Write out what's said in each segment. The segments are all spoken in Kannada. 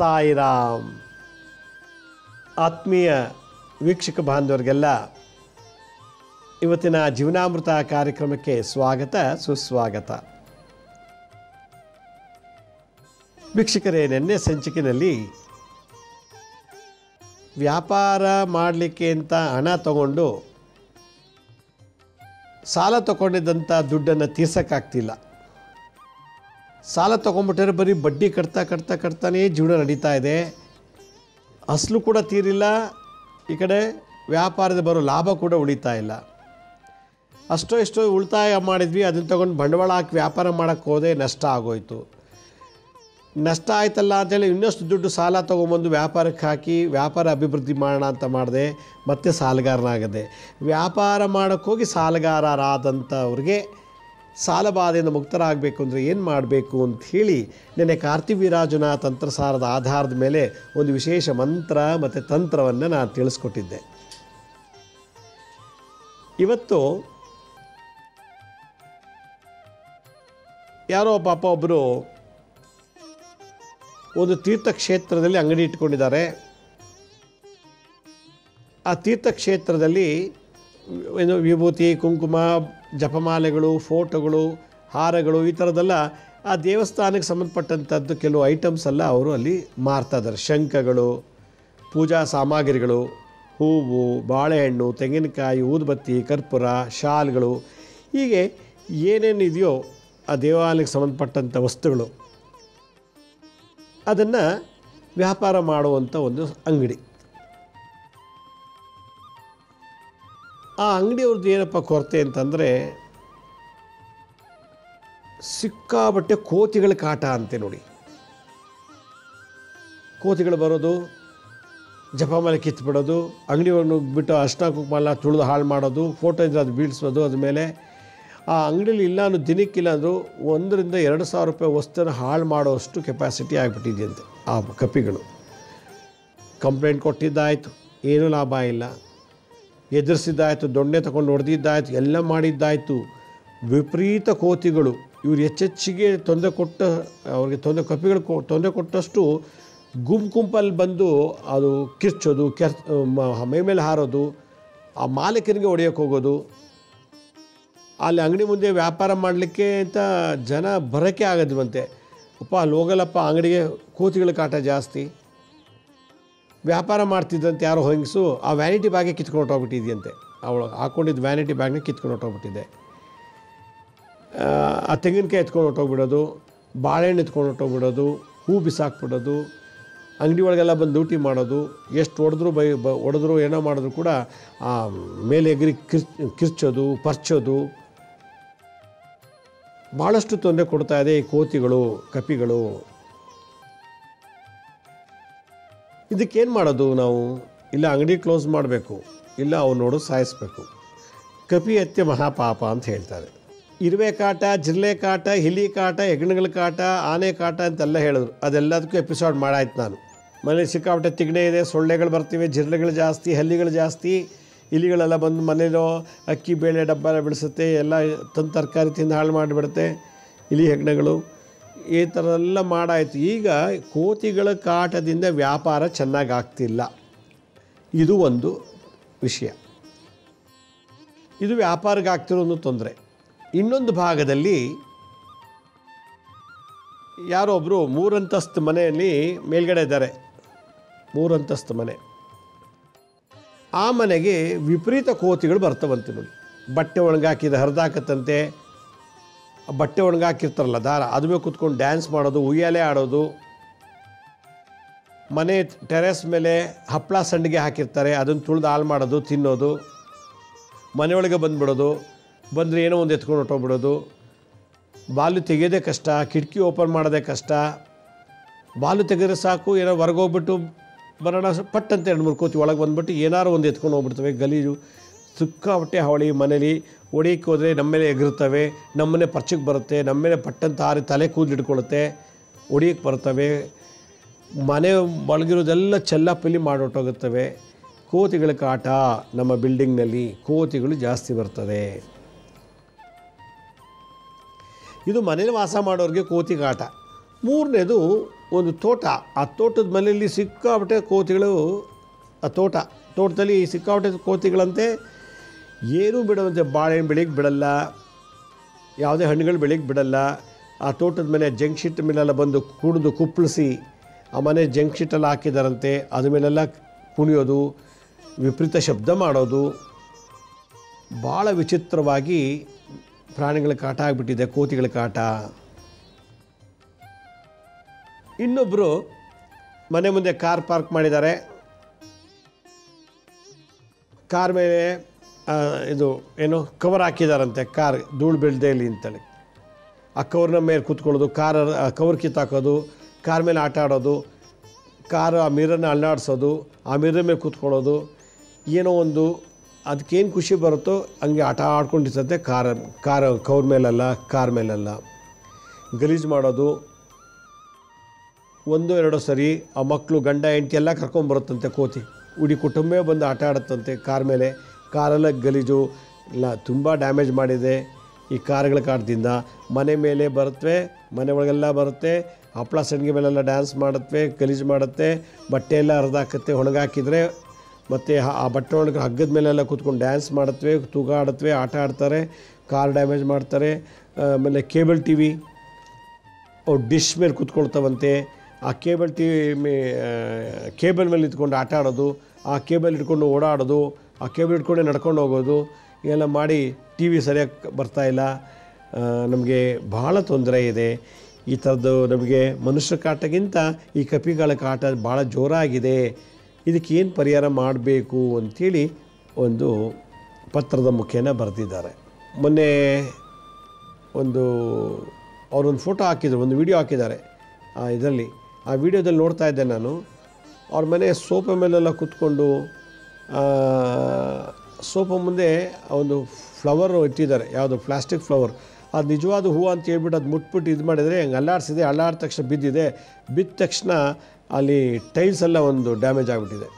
ಸಾಯಿರಾಮ್. ಆತ್ಮೀಯ ವೀಕ್ಷಕ ಬಾಂಧವರಿಗೆಲ್ಲ ಇವತ್ತಿನ ಜೀವನಾಮೃತ ಕಾರ್ಯಕ್ರಮಕ್ಕೆ ಸ್ವಾಗತ ಸುಸ್ವಾಗತ. ವೀಕ್ಷಕರೇ, ನಿನ್ನೆ ಸಂಚಿಕೆಯಲ್ಲಿ ವ್ಯಾಪಾರ ಮಾಡಲಿಕ್ಕೆ ಅಂತ ಹಣ ತಗೊಂಡು ಸಾಲ ತಗೊಂಡಿದ್ದಂಥ ದುಡ್ಡನ್ನು ತೀರ್ಸೋಕ್ಕಾಗ್ತಿಲ್ಲ. ಸಾಲ ತೊಗೊಂಬಿಟ್ಟರೆ ಬರೀ ಬಡ್ಡಿ ಕಟ್ತಾನೇ ಜೀವನ ನಡೀತಾ ಇದೆ. ಅಸಲು ಕೂಡ ತೀರಿಲ್ಲ, ಈ ಕಡೆ ವ್ಯಾಪಾರದ ಬರೋ ಲಾಭ ಕೂಡ ಉಳಿತಾ ಇಲ್ಲ. ಅಷ್ಟೋ ಉಳಿತಾಯ ಮಾಡಿದ್ವಿ, ಅದನ್ನು ತೊಗೊಂಡು ಬಂಡವಾಳ ಹಾಕಿ ವ್ಯಾಪಾರ ಮಾಡೋಕ್ಕೆ ಹೋದೆ, ನಷ್ಟ ಆಗೋಯ್ತು. ನಷ್ಟ ಆಯ್ತಲ್ಲ ಅಂತೇಳಿ ಇನ್ನಷ್ಟು ದುಡ್ಡು ಸಾಲ ತೊಗೊಂಬಂದು ವ್ಯಾಪಾರಕ್ಕೆ ಹಾಕಿ ವ್ಯಾಪಾರ ಅಭಿವೃದ್ಧಿ ಮಾಡೋಣ ಅಂತ ಮಾಡಿದೆ, ಮತ್ತೆ ಸಾಲಗಾರನಾಗದೆ. ವ್ಯಾಪಾರ ಮಾಡೋಕ್ಕೋಗಿ ಸಾಲಗಾರರಾದಂಥವ್ರಿಗೆ ಸಾಲಬಾಧೆಯಿಂದ ಮುಕ್ತರಾಗಬೇಕು ಅಂದರೆ ಏನು ಮಾಡಬೇಕು ಅಂತ ಹೇಳಿ ನೆನ್ನೆ ಕಾರ್ತಿವೀರಾರ್ಜುನ ತಂತ್ರಸಾರದ ಆಧಾರದ ಮೇಲೆ ಒಂದು ವಿಶೇಷ ಮಂತ್ರ ಮತ್ತು ತಂತ್ರವನ್ನು ನಾನು ತಿಳಿಸ್ಕೊಟ್ಟಿದ್ದೆ. ಇವತ್ತು ಯಾರೋ ಪಾಪ ಒಬ್ಬರು ಒಂದು ತೀರ್ಥಕ್ಷೇತ್ರದಲ್ಲಿ ಅಂಗಡಿ ಇಟ್ಕೊಂಡಿದ್ದಾರೆ. ಆ ತೀರ್ಥಕ್ಷೇತ್ರದಲ್ಲಿ ಏನು ವಿಭೂತಿ, ಕುಂಕುಮ, ಜಪಮಾಲೆಗಳು, ಫೋಟೋಗಳು, ಹಾರಗಳು, ಈ ಥರದ್ದೆಲ್ಲ ಆ ದೇವಸ್ಥಾನಕ್ಕೆ ಸಂಬಂಧಪಟ್ಟಂಥದ್ದು ಕೆಲವು ಐಟಮ್ಸ್ ಎಲ್ಲ ಅವರು ಅಲ್ಲಿ ಮಾರ್ತಾ ಇದ್ದಾರೆ. ಶಂಖಗಳು, ಪೂಜಾ ಸಾಮಗ್ರಿಗಳು, ಹೂವು, ಬಾಳೆಹಣ್ಣು, ತೆಂಗಿನಕಾಯಿ, ಊದುಬತ್ತಿ, ಕರ್ಪೂರ, ಶಾಲ್ಗಳು, ಹೀಗೆ ಏನೇನಿದೆಯೋ ಆ ದೇವಾಲಯಕ್ಕೆ ಸಂಬಂಧಪಟ್ಟಂಥ ವಸ್ತುಗಳು ಅದನ್ನು ವ್ಯಾಪಾರ ಮಾಡುವಂಥ ಒಂದು ಅಂಗಡಿ. ಆ ಅಂಗಡಿಯವ್ರದ್ದು ಏನಪ್ಪ ಕೊರತೆ ಅಂತಂದರೆ, ಸಿಕ್ಕಾಬಟ್ಟೆ ಕೋತಿಗಳ ಕಾಟ ಅಂತೆ ನೋಡಿ. ಕೋತಿಗಳು ಬರೋದು, ಜಪಮಾಲೆ ಕಿತ್ಬಿಡೋದು, ಅಂಗಡಿಯನ್ನು ಬಿಟ್ಟು ಅರ್ಶಿನ ಕುಂಕುಮ ತುಳಿದು ಹಾಳು ಮಾಡೋದು, ಫೋಟೋ ಇದ್ರೆ ಅದು ಬೀಳಿಸೋದು. ಅದ್ಮೇಲೆ ಆ ಅಂಗಡಿಯಲ್ಲಿ ಇಲ್ಲ ಅನ್ನೋ ದಿನಕ್ಕಿಲ್ಲ ಅಂದರೂ 1,000-2,000 ರೂಪಾಯಿ ವಸ್ತುನ ಹಾಳು ಮಾಡೋಷ್ಟು ಕೆಪಾಸಿಟಿ ಆಗಿಬಿಟ್ಟಿದೆಯಂತೆ ಆ ಕಪಿಗಳು. ಕಂಪ್ಲೇಂಟ್ ಕೊಟ್ಟಿದ್ದಾಯಿತು, ಏನೂ ಲಾಭ ಇಲ್ಲ. ಎದುರಿಸಿದ್ದಾಯಿತು, ದೊಣ್ಣೆ ತಗೊಂಡು ಹೊಡೆದಿದ್ದಾಯಿತು, ಎಲ್ಲ ಮಾಡಿದ್ದಾಯಿತು. ವಿಪರೀತ ಕೋತಿಗಳು ಇವರು ಹೆಚ್ಚೆಚ್ಚಿಗೆ ತೊಂದರೆ ಕೊಟ್ಟ ಅವ್ರಿಗೆ ಕಪಿಗಳು ತೊಂದರೆ ಕೊಟ್ಟಷ್ಟು ಗುಂಪಲ್ಲಿ ಬಂದು ಅದು ಕಿರ್ಚೋದು, ಮೈ ಮೇಲೆ ಹಾರೋದು, ಆ ಮಾಲೀಕರಿಗೆ ಹೊಡೆಯೋಕ್ಕೆ ಹೋಗೋದು. ಅಲ್ಲಿ ಅಂಗಡಿ ಮುಂದೆ ವ್ಯಾಪಾರ ಮಾಡಲಿಕ್ಕೆ ಅಂತ ಜನ ಬರೋಕ್ಕೆ ಆಗೋದಿವಂತೆ. ಅಪ್ಪ ಅಲ್ಲಿ ಹೋಗಲ್ಲಪ್ಪ, ಅಂಗಡಿಗೆ ಕೋತಿಗಳ ಕಾಟ ಜಾಸ್ತಿ. ವ್ಯಾಪಾರ ಮಾಡ್ತಿದ್ದಂತೆ ಯಾರೋ ಹೆಂಗಸು ಆ ವ್ಯಾನಿಟಿ ಬ್ಯಾಗೆ ಕಿತ್ಕೊಂಡು ಹೊಟ್ಟೋಗ್ಬಿಟ್ಟಿದೆಯಂತೆ. ಅವಳು ಹಾಕ್ಕೊಂಡಿದ್ದು ವ್ಯಾನಿಟಿ ಬ್ಯಾಗ್ನ ಕಿತ್ಕೊಂಡು ಹೊಟ್ಟೋಗ್ಬಿಟ್ಟಿದೆ. ಆ ತೆಂಗಿನಕಾಯಿ ಎತ್ಕೊಂಡು ಹೊಟ್ಟೋಗ್ಬಿಡೋದು, ಬಾಳೆಹಣ್ಣು ಎತ್ಕೊಂಡು ಹೊಟ್ಟೋಗ್ಬಿಡೋದು, ಹೂ ಬಿಸಾಕ್ಬಿಡೋದು, ಅಂಗಡಿ ಒಳಗೆಲ್ಲ ಬಂದು ಡ್ಯೂಟಿ ಮಾಡೋದು. ಎಷ್ಟು ಹೊಡೆದ್ರು ಏನೋ ಮಾಡಿದ್ರು ಕೂಡ ಆ ಮೇಲೆ ಎಗರಿ ಕಿರ್ಚೋದು, ಪರ್ಚೋದು, ಭಾಳಷ್ಟು ತೊಂದರೆ ಕೊಡ್ತಾ ಇದೆ ಈ ಕೋತಿಗಳು, ಕಪಿಗಳು. ಇದಕ್ಕೇನು ಮಾಡೋದು ನಾವು? ಇಲ್ಲ ಅಂಗಡಿ ಕ್ಲೋಸ್ ಮಾಡಬೇಕು, ಇಲ್ಲ ಅವ್ನು ನೋಡು ಸಾಯಿಸಬೇಕು. ಕಪಿ ಹತ್ಯೆ ಮಹಾಪಾಪ ಅಂತ ಹೇಳ್ತಾರೆ. ಇರುವೆ ಕಾಟ, ಜಿರಳೆ ಕಾಟ, ಹಿಲಿ ಕಾಟ, ಹೆಗ್ಣಗಳ ಕಾಟ, ಆನೆ ಕಾಟ ಅಂತೆಲ್ಲ ಹೇಳಿದ್ರು. ಅದೆಲ್ಲದಕ್ಕೂ ಎಪಿಸೋಡ್ ಮಾಡಾಯ್ತು ನಾನು. ಮನೇಲಿ ಸಿಕ್ಕಾಪಟ್ಟೆ ತಿಗಣೆ ಇದೆ, ಸೊಳ್ಳೆಗಳು ಬರ್ತಿವೆ, ಜಿರಳೆಗಳು ಜಾಸ್ತಿ, ಹಲ್ಲಿಗಳು ಜಾಸ್ತಿ, ಇಲಿಗಳೆಲ್ಲ ಬಂದು ಮನೇಲೋ ಅಕ್ಕಿ ಬೇಳೆ ಡಬ್ಬ ಎಲ್ಲ ಬಿಡಿಸುತ್ತೆ, ಎಲ್ಲ ತಂದು ತರಕಾರಿ ತಿಂದು ಹಾಳು ಮಾಡಿಬಿಡುತ್ತೆ ಇಲಿ ಹೆಗ್ಣಗಳು. ಈ ಥರ ಎಲ್ಲ ಮಾಡಾಯಿತು. ಈಗ ಕೋತಿಗಳ ಕಾಟದಿಂದ ವ್ಯಾಪಾರ ಚೆನ್ನಾಗಿ ಆಗ್ತಿಲ್ಲ. ಇದು ಒಂದು ವಿಷಯ. ಇದು ವ್ಯಾಪಾರಕ್ಕೆ ಆಗ್ತಿರೋ ಒಂದು ತೊಂದರೆ. ಇನ್ನೊಂದು ಭಾಗದಲ್ಲಿ ಯಾರೋ ಒಬ್ಬರು 3 ಅಂತಸ್ತು ಮನೆಯಲ್ಲಿ ಮೇಲ್ಗಡೆ ಇದ್ದಾರೆ, 3 ಅಂತಸ್ತು ಮನೆ. ಆ ಮನೆಗೆ ವಿಪರೀತ ಕೋತಿಗಳು ಬರ್ತವಂತೆ ನೋಡಿ. ಬಟ್ಟೆ ಒಣಗಾಕಿದ ಹರಿದಾಕತ್ತಂತೆ, ಬಟ್ಟೆ ಒಣಗಾಕಿರ್ತಾರಲ್ಲ ದಾರ, ಅದ್ರ ಮೇಲೆ ಕೂತ್ಕೊಂಡು ಡ್ಯಾನ್ಸ್ ಮಾಡೋದು, ಉಯ್ಯಾಲೆ ಆಡೋದು. ಮನೆ ಟೆರೆಸ್ ಮೇಲೆ ಹಪ್ಪಳ ಸಂಡಿಗೆ ಹಾಕಿರ್ತಾರೆ, ಅದನ್ನು ತುಳಿದು ಹಾಳು ಮಾಡೋದು, ತಿನ್ನೋದು. ಮನೆಯೊಳಗೆ ಬಂದುಬಿಡೋದು, ಬಂದರೆ ಏನೋ ಒಂದು ಎತ್ಕೊಂಡು ಹೊಟ್ಟೋಗ್ಬಿಡೋದು. ಬಾಲು ತೆಗೆಯೋದೇ ಕಷ್ಟ, ಕಿಟಕಿ ಓಪನ್ ಮಾಡೋದೇ ಕಷ್ಟ. ಬಾಲು ತೆಗೆದ್ರೆ ಸಾಕು, ಏನೋ ಹೊರಗೋಗ್ಬಿಟ್ಟು ಬರೋಣ ಪಟ್ಟಂತ 2-3 ಕೋತಿ ಒಳಗೆ ಬಂದುಬಿಟ್ಟು ಏನಾರು ಒಂದು ಎತ್ಕೊಂಡು ಹೋಗ್ಬಿಡ್ತವೆ. ಗಲೀಜು ಸಿಕ್ಕಾಪಟ್ಟೆ ಹಾವಳಿ. ಮನೇಲಿ ಹೊಡಿಯಕ್ಕೆ ಹೋದರೆ ನಮ್ಮ ಮೇಲೆ ಎಗರುತ್ತವೆ, ನಮ್ಮನೆ ಪರ್ಚಕ್ಕೆ ಬರುತ್ತೆ, ನಮ್ಮ ಮೇಲೆ ಪಟ್ಟಂತ ಹಾರಿ ತಲೆ ಕೂದಲಿಟ್ಕೊಳ್ಳುತ್ತೆ, ಹೊಡಿಯಕ್ಕೆ ಬರ್ತವೆ. ಮನೆ ಒಳಗಿರೋದೆಲ್ಲ ಚೆಲ್ಲಾಪಿಲ್ಲಿ ಮಾಡಿಬಿಟ್ಟೋಗುತ್ತವೆ. ಕೋತಿಗಳ ಕಾಟ ನಮ್ಮ ಬಿಲ್ಡಿಂಗ್ನಲ್ಲಿ ಕೋತಿಗಳು ಜಾಸ್ತಿ ಬರ್ತದೆ. ಇದು ಮನೇಲಿ ವಾಸ ಮಾಡೋರಿಗೆ ಕೋತಿ ಕಾಟ. ಮೂರನೇದು ಒಂದು ತೋಟ, ಆ ತೋಟದ ಮನೆಯಲ್ಲಿ ಸಿಕ್ಕಾಪಟ್ಟೆ ಕೋತಿಗಳು, ಆ ತೋಟದಲ್ಲಿ ಸಿಕ್ಕಾಪಟ್ಟೆ ಕೋತಿಗಳಂತೆ ಏನೂ ಬಿಡುವಂತೆ, ಬಾಳೆಹಣ್ಣು ಬೆಳಿಗ್ಗೆ ಬಿಡಲ್ಲ, ಯಾವುದೇ ಹಣ್ಣುಗಳು ಬೆಳಿಗ್ಗೆ ಬಿಡಲ್ಲ. ಆ ತೋಟದ ಮನೆ ಜಂಕ್ ಶೀಟ್ ಮೇಲೆಲ್ಲ ಬಂದು ಕುಡಿದು ಕುಪ್ಪಳಿಸಿ ಆ ಮನೆ ಜಂಕ್ ಶೀಟೆಲ್ಲ ಹಾಕಿದಾರಂತೆ, ಅದ್ರ ಮೇಲೆಲ್ಲ ಕುಣಿಯೋದು, ವಿಪರೀತ ಶಬ್ದ ಮಾಡೋದು, ಭಾಳ ವಿಚಿತ್ರವಾಗಿ ಪ್ರಾಣಿಗಳ ಕಾಟ ಆಗಿಬಿಟ್ಟಿದೆ, ಕೋತಿಗಳ ಕಾಟ. ಇನ್ನೊಬ್ಬರು ಮನೆ ಮುಂದೆ ಕಾರ್ ಪಾರ್ಕ್ ಮಾಡಿದ್ದಾರೆ. ಕಾರ್ ಮೇಲೆ ಇದು ಏನು ಕವರ್ ಹಾಕಿದಾರಂತೆ, ಕಾರ್ ಧೂಳು ಬೀಳದೆ ಇಲ್ಲಿ ಅಂತೇಳಿ. ಆ ಕವರ್ನ ಮೇಲೆ ಕೂತ್ಕೊಳ್ಳೋದು, ಕವರ್ ಕಿತ್ತಾಕೋದು, ಕಾರ್ ಮೇಲೆ ಆಟ ಆಡೋದು, ಕಾರು ಆ ಮಿರರ್ನ ಅಲ್ಲಾಡಿಸೋದು, ಆ ಮಿರರ್ ಮೇಲೆ ಕೂತ್ಕೊಳ್ಳೋದು, ಏನೋ ಒಂದು ಅದಕ್ಕೇನು ಖುಷಿ ಬರುತ್ತೋ ಹಂಗೆ ಆಟ ಆಡ್ಕೊಂಡಿರ್ತದೆ. ಕವರ್ ಮೇಲೆಲ್ಲ, ಕಾರ್ ಮೇಲೆಲ್ಲ ಗಲೀಜು ಮಾಡೋದು. 1-2 ಸರಿ ಆ ಮಕ್ಕಳು, ಗಂಡ ಹೆಂಡತಿ ಎಲ್ಲ ಕರ್ಕೊಂಬರುತ್ತಂತೆ ಕೋತಿ, ಇಡೀ ಕುಟುಂಬವೇ ಬಂದು ಆಟ ಆಡುತ್ತಂತೆ ಕಾರ್ ಮೇಲೆ. ಕಾರೆಲ್ಲ ಗಲೀಜು ಇಲ್ಲ, ತುಂಬ ಡ್ಯಾಮೇಜ್ ಮಾಡಿದೆ ಈ ಕಾರುಗಳ ಕಾಟದಿಂದ. ಮನೆ ಮೇಲೆ ಬರುತ್ತವೆ, ಮನೆ ಒಳಗೆಲ್ಲ ಬರುತ್ತೆ, ಹಪ್ಪಳ ಸಂಡಿಗೆ ಮೇಲೆಲ್ಲ ಡ್ಯಾನ್ಸ್ ಮಾಡುತ್ತವೆ, ಗಲೀಜು ಮಾಡುತ್ತೆ, ಬಟ್ಟೆ ಎಲ್ಲ ಹರಿದಾಕತ್ತೆ ಒಣಗಾಕಿದರೆ. ಮತ್ತು ಆ ಬಟ್ಟೆ ಒಳಗೆ ಹಗ್ಗದ ಮೇಲೆಲ್ಲ ಕೂತ್ಕೊಂಡು ಡ್ಯಾನ್ಸ್ ಮಾಡುತ್ತವೆ, ತೂಗಾಡುತ್ತವೆ, ಆಟ ಆಡ್ತಾರೆ, ಕಾರ್ ಡ್ಯಾಮೇಜ್ ಮಾಡ್ತಾರೆ. ಆಮೇಲೆ ಕೇಬಲ್ ಟಿ ವಿ ಡಿಶ್ ಮೇಲೆ ಕೂತ್ಕೊಳ್ತಾವಂತೆ, ಆ ಕೇಬಲ್ ಮೇಲೆ ನಿಂತ್ಕೊಂಡು ಆಟ ಆಡೋದು, ಆ ಕೇಬಲ್ ಇಟ್ಕೊಂಡು ಓಡಾಡೋದು, ಆ ಕೇಬಲ್ ಇಟ್ಕೊಂಡೆ ನಡ್ಕೊಂಡು ಹೋಗೋದು, ಇವೆಲ್ಲ ಮಾಡಿ ಟಿ ವಿ ಸರಿಯಾಗಿ ಬರ್ತಾಯಿಲ್ಲ. ನಮಗೆ ಭಾಳ ತೊಂದರೆ ಇದೆ. ಈ ಥರದ್ದು ನಮಗೆ ಮನುಷ್ಯರ ಕಾಟಗಿಂತ ಈ ಕಪಿಗಳ ಕಾಟ ಭಾಳ ಜೋರಾಗಿದೆ. ಇದಕ್ಕೇನು ಪರಿಹಾರ ಮಾಡಬೇಕು ಅಂಥೇಳಿ ಒಂದು ಪತ್ರದ ಮುಖೇನ ಬರೆದಿದ್ದಾರೆ. ಮೊನ್ನೆ ಅವರೊಂದು ಫೋಟೋ ಹಾಕಿದ್ರು, ಒಂದು ವಿಡಿಯೋ ಹಾಕಿದ್ದಾರೆ. ಇದರಲ್ಲಿ ಆ ವಿಡಿಯೋದಲ್ಲಿ ನೋಡ್ತಾ ಇದ್ದೆ ನಾನು. ಅವ್ರ ಮನೆ ಸೋಫಾ ಮೇಲೆಲ್ಲ ಕೂತ್ಕೊಂಡು ಸೋಫಾ ಮುಂದೆ ಒಂದು ಫ್ಲವರ್ ಇಟ್ಟಿದ್ದಾರೆ, ಯಾವುದು ಪ್ಲಾಸ್ಟಿಕ್ ಫ್ಲವರ್. ಅದು ನಿಜವಾದ ಹೂವು ಅಂತ ಹೇಳ್ಬಿಟ್ಟು ಅದು ಮುಟ್ಬಿಟ್ಟು ಇದು ಮಾಡಿದರೆ ಹಂಗೆ ಅಲ್ಲಾಡಿಸಿದೆ. ಅಲ್ಲಾಡಿದ ತಕ್ಷಣ ಬಿದ್ದ ತಕ್ಷಣ ಅಲ್ಲಿ ಟೈಲ್ಸ್ ಎಲ್ಲ ಒಂದು ಡ್ಯಾಮೇಜ್ ಆಗಿಬಿಟ್ಟಿದೆ.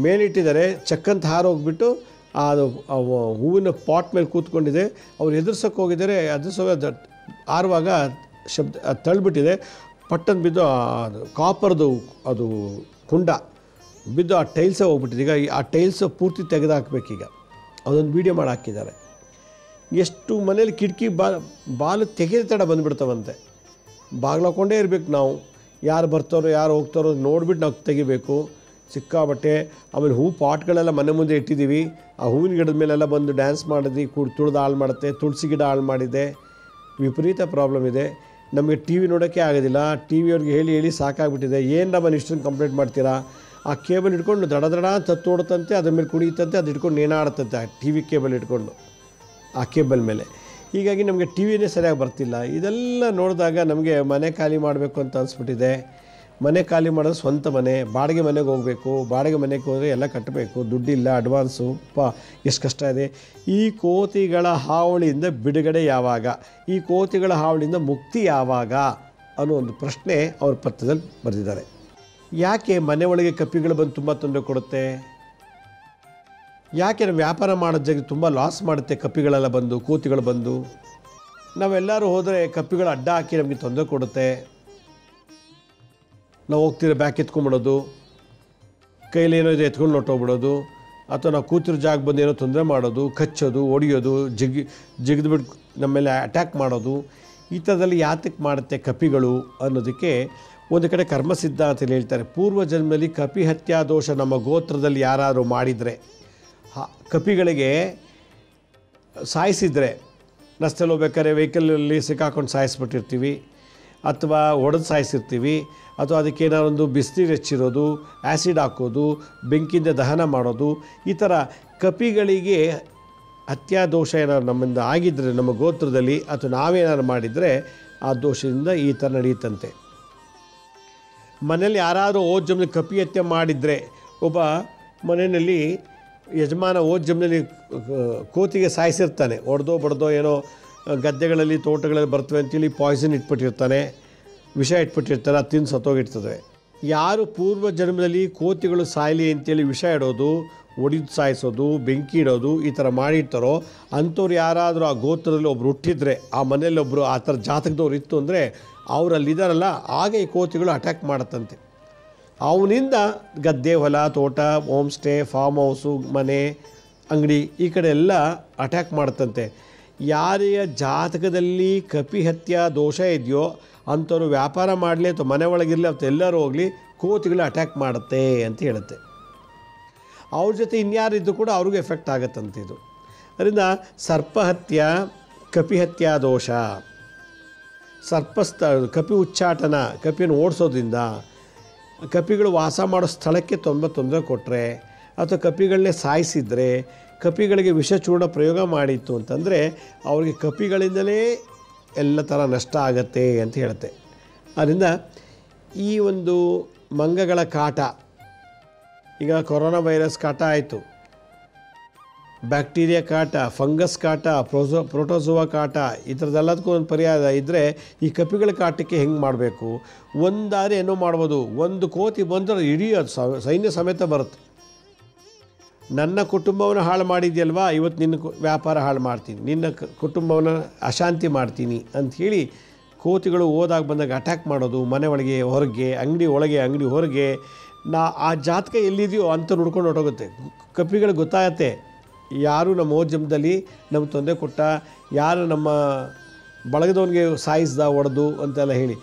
ಮೇಲಿಟ್ಟಿದ್ದಾರೆ, ಚಕ್ಕಂತ ಹಾರೋಗ್ಬಿಟ್ಟು ಅದು ಹೂವಿನ ಪಾಟ್ ಮೇಲೆ ಕೂತ್ಕೊಂಡಿದೆ. ಅವ್ರು ಎದುರ್ಸೋಕ್ಕೆ ಹೋಗಿದ್ದಾರೆ, ಆರುವಾಗ ಶಬ್ದ ತಳ್ಳಿಬಿಟ್ಟಿದೆ. ಪಟ್ಟನ್ನು ಬಿದ್ದು ಅದು ಕಾಪರ್ದು ಅದು ಕುಂಡ ಬಿದ್ದು ಆ ಟೈಲ್ಸೇ ಹೋಗ್ಬಿಟ್ಟಿದೆ. ಈಗ ಆ ಟೈಲ್ಸ್ ಪೂರ್ತಿ ತೆಗೆದುಹಾಕ್ಬೇಕೀಗ. ಅದೊಂದು ವೀಡಿಯೋ ಮಾಡಿ ಹಾಕಿದ್ದಾರೆ. ಎಷ್ಟು ಮನೇಲಿ ಕಿಟಕಿ ಬಾಲು ತೆಗೆದ ತಡ ಬಂದುಬಿಡ್ತಾವಂತೆ. ಬಾಗಿಲು ಹಾಕ್ಕೊಂಡೇ ಇರಬೇಕು ನಾವು, ಯಾರು ಬರ್ತಾರೋ ಯಾರು ಹೋಗ್ತಾರೋ ನೋಡಿಬಿಟ್ಟು ನಾವು ತೆಗಿಬೇಕು. ಸಿಕ್ಕಾಬಟ್ಟೆ. ಆಮೇಲೆ ಹೂ ಪಾಟ್ಗಳೆಲ್ಲ ಮನೆ ಮುಂದೆ ಇಟ್ಟಿದ್ದೀವಿ, ಆ ಹೂವಿನ ಗಿಡದ ಮೇಲೆಲ್ಲ ಬಂದು ಡ್ಯಾನ್ಸ್ ಮಾಡಿದ್ವಿ, ತುಳಿದು ಹಾಳು ಮಾಡುತ್ತೆ. ತುಳಸಿ ಗಿಡ ಹಾಳು ಮಾಡಿದೆ. ವಿಪರೀತ ಪ್ರಾಬ್ಲಮ್ ಇದೆ. ನಮಗೆ ಟಿ ವಿ ನೋಡೋಕ್ಕೆ ಆಗೋದಿಲ್ಲ. ಟಿ ವಿಯವ್ರಿಗೆ ಹೇಳಿ ಸಾಕಾಗ್ಬಿಟ್ಟಿದೆ. ಏನು ನಮ್ಮ ಇಷ್ಟೊಂದು ಕಂಪ್ಲೇಂಟ್ ಮಾಡ್ತೀರಾ? ಆ ಕೇಬಲ್ ಇಟ್ಕೊಂಡು ದಡ ತತ್ತೋಡುತ್ತಂತೆ, ಅದ್ರ ಮೇಲೆ ಕುಡಿಯುತ್ತಂತೆ, ಅದು ಇಟ್ಕೊಂಡು ನೇಣಾಡುತ್ತಂತೆ ಆ ಟಿ ವಿ ಕೇಬಲ್ ಇಟ್ಕೊಂಡು ಆ ಕೇಬಲ್ ಮೇಲೆ. ಹೀಗಾಗಿ ನಮಗೆ ಟಿ ವಿನೇ ಸರಿಯಾಗಿ ಬರ್ತಿಲ್ಲ. ಇದೆಲ್ಲ ನೋಡಿದಾಗ ನಮಗೆ ಮನೆ ಖಾಲಿ ಮಾಡಬೇಕು ಅಂತ ಅನಿಸ್ಬಿಟ್ಟಿದೆ. ಮನೆ ಖಾಲಿ ಮಾಡೋದು ಸ್ವಂತ ಮನೆ, ಬಾಡಿಗೆ ಮನೆಗೆ ಹೋಗಬೇಕು. ಬಾಡಿಗೆ ಮನೆಗೆ ಹೋದರೆ ಎಲ್ಲ ಕಟ್ಟಬೇಕು, ದುಡ್ಡಿಲ್ಲ, ಅಡ್ವಾನ್ಸು. ಎಷ್ಟು ಕಷ್ಟ ಇದೆ. ಈ ಕೋತಿಗಳ ಹಾವಳಿಯಿಂದ ಬಿಡುಗಡೆ ಯಾವಾಗ? ಈ ಕೋತಿಗಳ ಹಾವಳಿಯಿಂದ ಮುಕ್ತಿ ಯಾವಾಗ ಅನ್ನೋ ಒಂದು ಪ್ರಶ್ನೆ ಅವ್ರ ಪತ್ರದಲ್ಲಿ ಬರೆದಿದ್ದಾರೆ. ಯಾಕೆ ಮನೆ ಒಳಗೆ ಕಪಿಗಳು ಬಂದು ತುಂಬ ತೊಂದರೆ ಕೊಡುತ್ತೆ? ಯಾಕೆ ನಾವು ವ್ಯಾಪಾರ ಮಾಡೋದು ಜಾಗ ತುಂಬ ಲಾಸ್ ಮಾಡುತ್ತೆ ಕಪಿಗಳೆಲ್ಲ ಬಂದು, ಕೋತಿಗಳು ಬಂದು? ನಾವೆಲ್ಲರೂ ಹೋದರೆ ಕಪಿಗಳು ಅಡ್ಡ ಹಾಕಿ ನಮಗೆ ತೊಂದರೆ ಕೊಡುತ್ತೆ. ನಾವು ಹೋಗ್ತಿರೋ ಬ್ಯಾಕ್ ಎತ್ಕೊಂಡ್ಬಿಡೋದು, ಕೈಲಿ ಏನೋ ಇದೆ ಎತ್ಕೊಂಡು ಹೊಟ್ಟೋಗ್ಬಿಡೋದು, ಅಥವಾ ನಾವು ಕೂತಿರೋ ಜಾಗ ಬಂದು ಏನೋ ತೊಂದರೆ ಮಾಡೋದು, ಕಚ್ಚೋದು, ಹೊಡಿಯೋದು, ಜಿಗಿದ್ಬಿಟ್ಟು ನಮ್ಮ ಮೇಲೆ ಅಟ್ಯಾಕ್ ಮಾಡೋದು. ಈ ಥರದಲ್ಲಿ ಯಾತಕ್ಕೆ ಮಾಡುತ್ತೆ ಕಪಿಗಳು ಅನ್ನೋದಕ್ಕೆ ಒಂದು ಕಡೆ ಕರ್ಮಸಿದ್ಧ ಅಂತ ಹೇಳ್ತಾರೆ. ಪೂರ್ವ ಜನ್ಮದಲ್ಲಿ ಕಪಿ ಹತ್ಯಾ ದೋಷ ನಮ್ಮ ಗೋತ್ರದಲ್ಲಿ ಯಾರಾದರೂ ಮಾಡಿದರೆ, ಕಪಿಗಳಿಗೆ ಸಾಯಿಸಿದರೆ, ರಸ್ತೆಯಲ್ಲಿ ಹೋಗ್ಬೇಕಾದ್ರೆ ವೆಹಿಕಲಲ್ಲಿ ಸಿಕ್ಕಾಕೊಂಡು ಸಾಯಿಸ್ಬಿಟ್ಟಿರ್ತೀವಿ, ಅಥವಾ ಒಡೆದು ಸಾಯಿಸಿರ್ತೀವಿ, ಅಥವಾ ಅದಕ್ಕೇನಾರೊಂದು ಬಿಸಿನೀರು ಹೆಚ್ಚಿರೋದು, ಆ್ಯಸಿಡ್ ಹಾಕೋದು, ಬೆಂಕಿಯಿಂದ ದಹನ ಮಾಡೋದು. ಈ ಥರ ಕಪಿಗಳಿಗೆ ಹತ್ಯಾ ದೋಷ ಏನಾದ್ರು ನಮ್ಮಿಂದ ಆಗಿದ್ದರೆ ನಮ್ಮ ಗೋತ್ರದಲ್ಲಿ, ಅಥವಾ ನಾವೇನಾದ್ರು ಮಾಡಿದರೆ ಆ ದೋಷದಿಂದ ಈ ಥರ ನಡೆಯುತ್ತಂತೆ. ಮನೇಲಿ ಯಾರಾದರೂ ಓದ್ ಜಮ್ನಲ್ಲಿ ಕಪಿ ಹತ್ಯೆ ಮಾಡಿದರೆ, ಒಬ್ಬ ಮನೆಯಲ್ಲಿ ಯಜಮಾನ ಓದ್ ಜಮ್ನಲ್ಲಿ ಕೋತಿಗೆ ಸಾಯಿಸಿರ್ತಾನೆ, ಹೊಡೆದೋ ಬಡ್ದೋ ಏನೋ ಗದ್ದೆಗಳಲ್ಲಿ ತೋಟಗಳಲ್ಲಿ ಬರ್ತವೆ ಅಂತೇಳಿ ಪಾಯ್ಸನ್ ಇಟ್ಬಿಟ್ಟಿರ್ತಾನೆ, ವಿಷ ಇಟ್ಬಿಟ್ಟಿರ್ತಾರೆ, ಅದು ತಿಂದು ಸತ್ತೋಗಿರ್ತದೆ. ಯಾರು ಪೂರ್ವ ಜನ್ಮದಲ್ಲಿ ಕೋತಿಗಳು ಸಾಯಲಿ ಅಂತೇಳಿ ವಿಷ ಇಡೋದು, ಒಡಿದು ಸಾಯಿಸೋದು, ಬೆಂಕಿ ಇಡೋದು ಈ ಥರ ಮಾಡಿರ್ತಾರೋ ಅಂಥವ್ರು ಯಾರಾದರೂ ಆ ಗೋತ್ರದಲ್ಲಿ ಒಬ್ರು ಹುಟ್ಟಿದ್ರೆ, ಆ ಮನೇಲಿ ಒಬ್ಬರು ಆ ಥರ ಜಾತಕದವ್ರು ಇತ್ತು ಅಂದರೆ ಅವರಲ್ಲಿದ್ದಾರಲ್ಲ, ಆಗ ಈ ಕೋತಿಗಳು ಅಟ್ಯಾಕ್ ಮಾಡುತ್ತಂತೆ. ಅವನಿಂದ ಗದ್ದೆ, ಹೊಲ, ತೋಟ, ಹೋಮ್ ಸ್ಟೇ, ಫಾರ್ಮ್ ಹೌಸು, ಮನೆ, ಅಂಗಡಿ ಈ ಕಡೆ ಎಲ್ಲ ಅಟ್ಯಾಕ್ ಮಾಡುತ್ತಂತೆ. ಯಾರಿಯ ಜಾತಕದಲ್ಲಿ ಕಪಿಹತ್ಯಾ ದೋಷ ಇದೆಯೋ ಅಂಥವ್ರು ವ್ಯಾಪಾರ ಮಾಡಲಿ ಅಥವಾ ಮನೆ ಒಳಗಿರಲಿ ಅಥವಾ ಎಲ್ಲರೂ ಹೋಗಲಿ ಕೋತಿಗಳು ಅಟ್ಯಾಕ್ ಮಾಡುತ್ತೆ ಅಂತ ಹೇಳುತ್ತೆ. ಅವ್ರ ಜೊತೆ ಇನ್ಯಾರಿದ್ದು ಕೂಡ ಅವ್ರಿಗೂ ಎಫೆಕ್ಟ್ ಆಗುತ್ತಂತೆ ಇದು. ಅದರಿಂದ ಸರ್ಪಹತ್ಯ, ಕಪಿಹತ್ಯಾ ದೋಷ, ಕಪಿ ಉಚ್ಚಾಟನ, ಕಪಿಯನ್ನು ಓಡಿಸೋದ್ರಿಂದ, ಕಪಿಗಳು ವಾಸ ಮಾಡೋ ಸ್ಥಳಕ್ಕೆ ತೊಂದರೆ ಕೊಟ್ಟರೆ ಅಥವಾ ಕಪಿಗಳನ್ನೇ ಸಾಯಿಸಿದರೆ, ಕಪಿಗಳಿಗೆ ವಿಷಚೂರ್ಣ ಪ್ರಯೋಗ ಮಾಡಿತ್ತು ಅಂತಂದರೆ ಅವ್ರಿಗೆ ಕಪಿಗಳಿಂದಲೇ ಎಲ್ಲ ಥರ ನಷ್ಟ ಆಗತ್ತೆ ಅಂತ ಹೇಳುತ್ತೆ. ಆದ್ದರಿಂದ ಈ ಒಂದು ಮಂಗಗಳ ಕಾಟ, ಈಗ ಕೊರೋನಾ ವೈರಸ್ ಕಾಟ ಆಯಿತು, ಬ್ಯಾಕ್ಟೀರಿಯಾ ಕಾಟ, ಫಂಗಸ್ ಕಾಟ, ಪ್ರೋಟೋಜೋವಾ ಕಾಟ, ಈ ಥರದ್ದೆಲ್ಲದಕ್ಕೂ ಒಂದು ಪರ್ಯಾಯ ಇದ್ದರೆ ಈ ಕಪಿಗಳ ಕಾಟಕ್ಕೆ ಹೆಂಗೆ ಮಾಡಬೇಕು? ಒಂದಾದ್ರೆ ಏನೋ ಮಾಡ್ಬೋದು. ಒಂದು ಕೋತಿ ಬಂದರೆ ಇಡೀ ಅದು ಸೈನ್ಯ ಸಮೇತ ಬರುತ್ತೆ. ನನ್ನ ಕುಟುಂಬವನ್ನು ಹಾಳು ಮಾಡಿದ್ಯಲ್ವಾ, ಇವತ್ತು ನಿನ್ನ ವ್ಯಾಪಾರ ಹಾಳು ಮಾಡ್ತೀನಿ, ನಿನ್ನ ಕುಟುಂಬವನ್ನು ಅಶಾಂತಿ ಮಾಡ್ತೀನಿ ಅಂಥೇಳಿ ಕೋತಿಗಳು ಹೋದಾಗ ಬಂದಾಗ ಅಟ್ಯಾಕ್ ಮಾಡೋದು, ಮನೆ ಒಳಗೆ ಹೊರಗೆ, ಅಂಗಡಿ ಒಳಗೆ ಅಂಗಡಿ ಹೊರಗೆ. ಆ ಜಾತಕ ಎಲ್ಲಿದೆಯೋ ಅಂತ ನೋಡ್ಕೊಂಡು ಹೊರಟೋಗುತ್ತೆ. ಕಪಿಗಳಿಗೆ ಗೊತ್ತಾಗತ್ತೆ ಯಾರು ನಮ್ಮ ಓದ್ಯಮದಲ್ಲಿ ನಮ್ಗೆ ತೊಂದರೆ ಕೊಟ್ಟ, ಯಾರು ನಮ್ಮ ಬಳಗದವನಿಗೆ ಸಾಯಿಸ್ದ, ಹೊಡೆದು ಅಂತೆಲ್ಲ ಹೇಳಿ.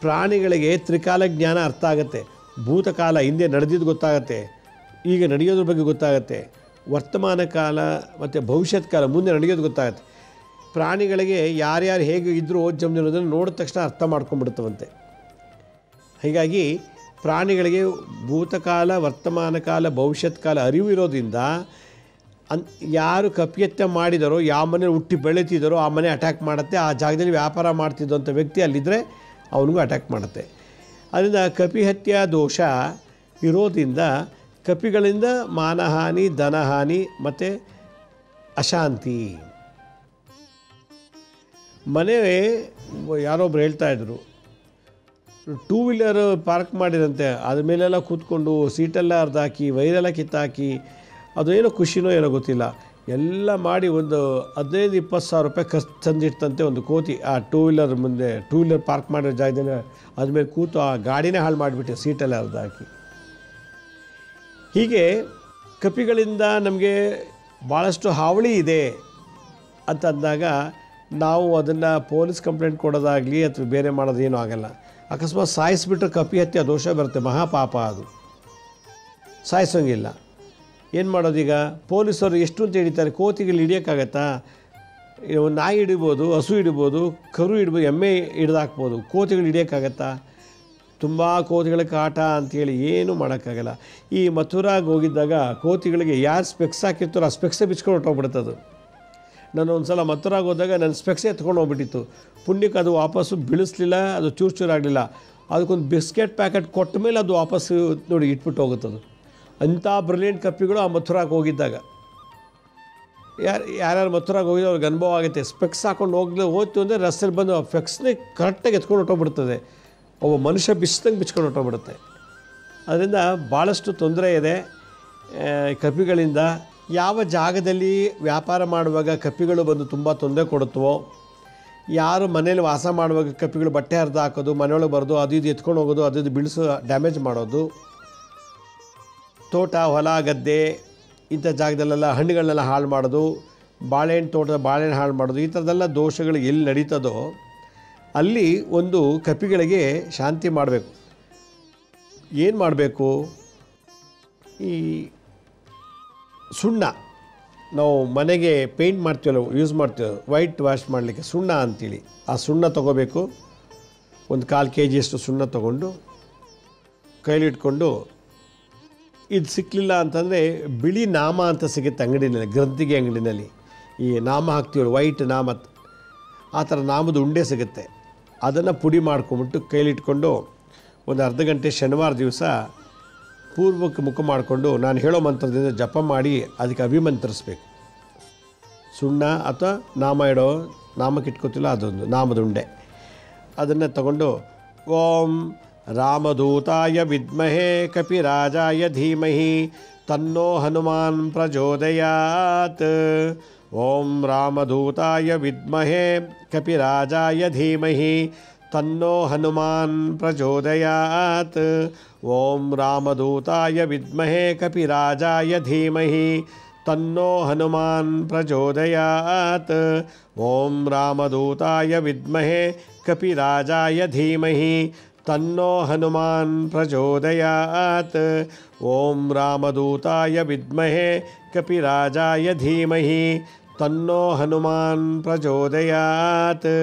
ಪ್ರಾಣಿಗಳಿಗೆ ತ್ರಿಕಾಲ ಜ್ಞಾನ ಅರ್ಥ ಆಗುತ್ತೆ. ಭೂತಕಾಲ ಹಿಂದೆ ನಡೆದಿದ್ದು ಗೊತ್ತಾಗತ್ತೆ, ಈಗ ನಡೆಯೋದ್ರ ಬಗ್ಗೆ ಗೊತ್ತಾಗತ್ತೆ, ವರ್ತಮಾನ ಕಾಲ ಮತ್ತು ಭವಿಷ್ಯತ್ ಕಾಲ ಮುಂದೆ ನಡೆಯೋದು ಗೊತ್ತಾಗತ್ತೆ. ಪ್ರಾಣಿಗಳಿಗೆ ಯಾರ್ಯಾರು ಹೇಗೆ ಇದ್ದರೂ ಓದ್ಯಮದಲ್ಲಿ ಅನ್ನೋದನ್ನು ನೋಡಿದ ತಕ್ಷಣ ಅರ್ಥ ಮಾಡ್ಕೊಂಡ್ಬಿಡ್ತವಂತೆ. ಹೀಗಾಗಿ ಪ್ರಾಣಿಗಳಿಗೆ ಭೂತಕಾಲ, ವರ್ತಮಾನ ಕಾಲ, ಭವಿಷ್ಯತ್ ಕಾಲ ಅರಿವು ಇರೋದ್ರಿಂದ ಯಾರು ಕಪಿಯತ್ಯ ಮಾಡಿದಾರೋ, ಯಾವ ಮನೆ ಹುಟ್ಟಿ ಬೆಳೀತಿದ್ದಾರೋ ಆ ಮನೆ ಅಟ್ಯಾಕ್ ಮಾಡುತ್ತೆ. ಆ ಜಾಗದಲ್ಲಿ ವ್ಯಾಪಾರ ಮಾಡ್ತಿದ್ದಂಥ ವ್ಯಕ್ತಿ ಅಲ್ಲಿದ್ದರೆ ಅವನಿಗೂ ಅಟ್ಯಾಕ್ ಮಾಡುತ್ತೆ. ಅದರಿಂದ ಕಪಿಹತ್ಯಾ ದೋಷ ಇರೋದ್ರಿಂದ ಕಪಿಗಳಿಂದ ಮಾನಹಾನಿ, ಧನಹಾನಿ ಮತ್ತು ಅಶಾಂತಿ. ಮನೆ ಯಾರೊಬ್ರು ಹೇಳ್ತಾಯಿದ್ರು, 2 ವೀಲರ್ ಪಾರ್ಕ್ ಮಾಡಿದಂತೆ ಅದ್ರ ಮೇಲೆಲ್ಲ ಕೂತ್ಕೊಂಡು ಸೀಟೆಲ್ಲ ಅರ್ಧಾಕಿ, ವೈರೆಲ್ಲ ಕಿತ್ತಾಕಿ, ಅದೇನೋ ಖುಷಿನೋ ಏನೋ ಗೊತ್ತಿಲ್ಲ, ಎಲ್ಲ ಮಾಡಿ ಒಂದು 15-20 ಸಾವಿರ ರೂಪಾಯಿ ಖರ್ಚು ತಂದಿಡ್ತಂತೆ ಒಂದು ಕೋತಿ. ಆ 2 ವೀಲರ್ ಮುಂದೆ 2 ವೀಲರ್ ಪಾರ್ಕ್ ಮಾಡಿರೋ ಜಾಗದಲ್ಲಿ ಅದ್ಮೇಲೆ ಕೂತು ಆ ಗಾಡಿನೇ ಹಾಳು ಮಾಡಿಬಿಟ್ಟೆ, ಸೀಟೆಲ್ಲ ಅರ್ಧಾಕಿ. ಹೀಗೆ ಕಪಿಗಳಿಂದ ನಮಗೆ ಭಾಳಷ್ಟು ಹಾವಳಿ ಇದೆ ಅಂತ ಅಂದಾಗ ನಾವು ಅದನ್ನು ಪೊಲೀಸ್ ಕಂಪ್ಲೇಂಟ್ ಕೊಡೋದಾಗಲಿ ಅಥವಾ ಬೇರೆ ಮಾಡೋದೇನೂ ಆಗಲ್ಲ. ಅಕಸ್ಮಾತ್ ಸಾಯಿಸಿಬಿಟ್ರೆ ಕಪಿಹತ್ಯೆ ದೋಷ ಬರುತ್ತೆ, ಮಹಾಪಾಪ ಅದು, ಸಾಯಿಸೋಂಗಿಲ್ಲ. ಏನು ಮಾಡೋದೀಗ? ಪೊಲೀಸರು ಎಷ್ಟು ಅಂತ ಹಿಡಿತಾರೆ, ಕೋತಿಗಳು ಹಿಡಿಯೋಕ್ಕಾಗತ್ತಾ? ನಾಯಿ ಹಿಡಿಬೋದು, ಹಸು ಹಿಡಿಬೋದು, ಕರು ಹಿಡ್ಬೋದು, ಎಮ್ಮೆ ಹಿಡ್ದಾಕ್ಬೋದು, ಕೋತಿಗಳು ಹಿಡಿಯೋಕ್ಕಾಗತ್ತಾ? ತುಂಬ ಕೋತಿಗಳ ಕಾಟ ಅಂಥೇಳಿ ಏನೂ ಮಾಡೋಕ್ಕಾಗಲ್ಲ. ಈ ಮಥುರಾಗೆ ಹೋಗಿದ್ದಾಗ ಕೋತಿಗಳಿಗೆ ಯಾರು ಸ್ಪೆಕ್ಸ್ ಹಾಕಿರ್ತಾರೋ ಆ ಸ್ಪೆಕ್ಸೇ ಬಿಚ್ಕೊಂಡು ಹೊಟ್ಟೋಗ್ಬಿಡ್ತದು. ನಾನು ಒಂದು ಸಲ ಮಥುರಾಗೆ ಹೋದಾಗ ನನ್ನ ಸ್ಪೆಕ್ಸೇ ಎತ್ಕೊಂಡು ಹೋಗ್ಬಿಟ್ಟಿತ್ತು. ಪುಣ್ಯಕ್ಕೆ ಅದು ವಾಪಸ್ಸು ಬೀಳಿಸ್ಲಿಲ್ಲ, ಅದು ಚೂರಾಗಲಿಲ್ಲ. ಅದಕ್ಕೊಂದು ಬಿಸ್ಕೆಟ್ ಪ್ಯಾಕೆಟ್ ಕೊಟ್ಟ ಮೇಲೆ ಅದು ವಾಪಸ್ಸು ನೋಡಿ ಇಟ್ಬಿಟ್ಟು ಹೋಗುತ್ತದು. ಅಂಥ ಬ್ರಿಲಿಯಂಟ್ ಕಪ್ಪಿಗಳು ಆ ಮಥುರಾಗೆ ಹೋಗಿದ್ದಾಗ. ಯಾರ್ಯಾರು ಮಥುರಾಗೆ ಹೋಗಿದ್ದು ಅವ್ರಿಗೆ ಅನುಭವ ಆಗುತ್ತೆ. ಸ್ಪೆಕ್ಸ್ ಹಾಕೊಂಡು ಹೋಯ್ತು ಅಂದರೆ ರಸ್ತೆಯಲ್ಲಿ ಬಂದು ಆ ಸ್ಪೆಕ್ಸ್ನೇ ಕರೆಕ್ಟಾಗಿ ಎತ್ಕೊಂಡು ಹೊಟ್ಟೋಗ್ಬಿಡ್ತದೆ. ಒಬ್ಬ ಮನುಷ್ಯ ಬಿಚ್ದಂಗೆ ಬಿಚ್ಕೊಂಡು ಹೊಟ್ಟೋಗ್ಬಿಡುತ್ತೆ. ಅದರಿಂದ ಭಾಳಷ್ಟು ತೊಂದರೆ ಇದೆ ಕಪಿಗಳಿಂದ. ಯಾವ ಜಾಗದಲ್ಲಿ ವ್ಯಾಪಾರ ಮಾಡುವಾಗ ಕಪಿಗಳು ಬಂದು ತುಂಬ ತೊಂದರೆ ಕೊಡುತ್ತವೋ, ಯಾರು ಮನೇಲಿ ವಾಸ ಮಾಡುವಾಗ ಕಪಿಗಳು ಬಟ್ಟೆ ಹರಿದು ಹಾಕೋದು, ಮನೆಯೊಳಗೆ ಬರೋದು, ಅದು ಇದು ಎತ್ಕೊಂಡು ಹೋಗೋದು, ಅದು ಇದು ಬಿಡಿಸೋ ಡ್ಯಾಮೇಜ್ ಮಾಡೋದು, ತೋಟ, ಹೊಲ, ಗದ್ದೆ ಇಂಥ ಜಾಗದಲ್ಲೆಲ್ಲ ಹಣ್ಣುಗಳನ್ನೆಲ್ಲ ಹಾಳು ಮಾಡೋದು, ಬಾಳೆಹಣ್ಣು ತೋಟದ ಬಾಳೆಹಣ್ಣು ಹಾಳು ಮಾಡೋದು, ಈ ಥರದ್ದೆಲ್ಲ ದೋಷಗಳು ಎಲ್ಲಿ ನಡೀತದೋ ಅಲ್ಲಿ ಒಂದು ಕಪಿಗಳಿಗೆ ಶಾಂತಿ ಮಾಡಬೇಕು. ಏನು ಮಾಡಬೇಕು? ಈ ಸುಣ್ಣ, ನಾವು ಮನೆಗೆ ಪೇಂಟ್ ಮಾಡ್ತೀವಲ್ಲ, ಯೂಸ್ ಮಾಡ್ತೀವಿ ವೈಟ್ ವಾಶ್ ಮಾಡಲಿಕ್ಕೆ ಸುಣ್ಣ ಅಂತೀಳಿ, ಆ ಸುಣ್ಣ ತೊಗೋಬೇಕು. ಒಂದು 1/4 kg ಸುಣ್ಣ ತೊಗೊಂಡು ಕೈಲಿಟ್ಕೊಂಡು, ಇದು ಸಿಕ್ಕಲಿಲ್ಲ ಅಂತಂದರೆ ಬಿಳಿ ನಾಮ ಅಂತ ಸಿಗುತ್ತೆ ಅಂಗಡಿನಲ್ಲಿ, ಗ್ರಂಥಿಗೆ ಅಂಗಡಿನಲ್ಲಿ. ಈ ನಾಮ ಹಾಕ್ತೀವಲ್ಲ, ವೈಟ್ ನಾಮ, ಆ ಥರ ನಾಮದ ಉಂಡೆ ಸಿಗುತ್ತೆ. ಅದನ್ನು ಪುಡಿ ಮಾಡ್ಕೊಂಬಿಟ್ಟು ಕೈಲಿಟ್ಕೊಂಡು ಒಂದು ಅರ್ಧ ಗಂಟೆ ಶನಿವಾರ ದಿವಸ ಪೂರ್ವಕ್ಕೆ ಮುಖ ಮಾಡಿಕೊಂಡು ನಾನು ಹೇಳೋ ಮಂತ್ರದಿಂದ ಜಪ ಮಾಡಿ ಅದಕ್ಕೆ ಅಭಿಮಂತ್ರಿಸ್ಬೇಕು. ಸುಣ್ಣ ಅಥವಾ ನಾಮ ಇಡೋ, ನಾಮಕ್ಕೆ ಇಟ್ಕೋತಿಲ್ಲ ಅದೊಂದು ನಾಮದ ಉಂಡೆ, ಅದನ್ನು ತಗೊಂಡು ಓಂ ರಾಮದೂತಾಯ ವಿದ್ಮಹೇ ಕಪಿರಾಜಾಯ ಧೀಮಹಿ ತನ್ನೋ ಹನುಮಾನ್ ಪ್ರಚೋದಯಾತ್. ಓಂ ರಾಮದೂತಾಯ ವಿದ್ಮಹೇ ಕಪಿರಾಜಾಯ ಧೀಮಹಿ ತನ್ನೋ ಹನುಮಾನ್ ಪ್ರಚೋದಯಾತ್. ಓಂ ರಾಮದೂತಾಯ ವಿದ್ಮಹೇ ಕಪಿರಾಜಾಯ ಧೀಮಹಿ ತನ್ನೋ ಹನುಮಾನ್ ಪ್ರಚೋದಯಾತ್. ಓಂ ರಾಮದೂತಾಯ ವಿದ್ಮಹೇ ಕಪಿರಾಜಾಯ ಧೀಮಹಿ ತನ್ನೋ ಹನುಮಾನ್ ಪ್ರಚೋದಯಾತ್. ಓಂ ರಾಮದೂತಾಯ ವಿದ್ಮಹೇ ಕಪಿರಾಜಾಯ ಧೀಮಹಿ ತನ್ನೋ ಹನುಮಾನ್ ಪ್ರಚೋದಯಾತ್.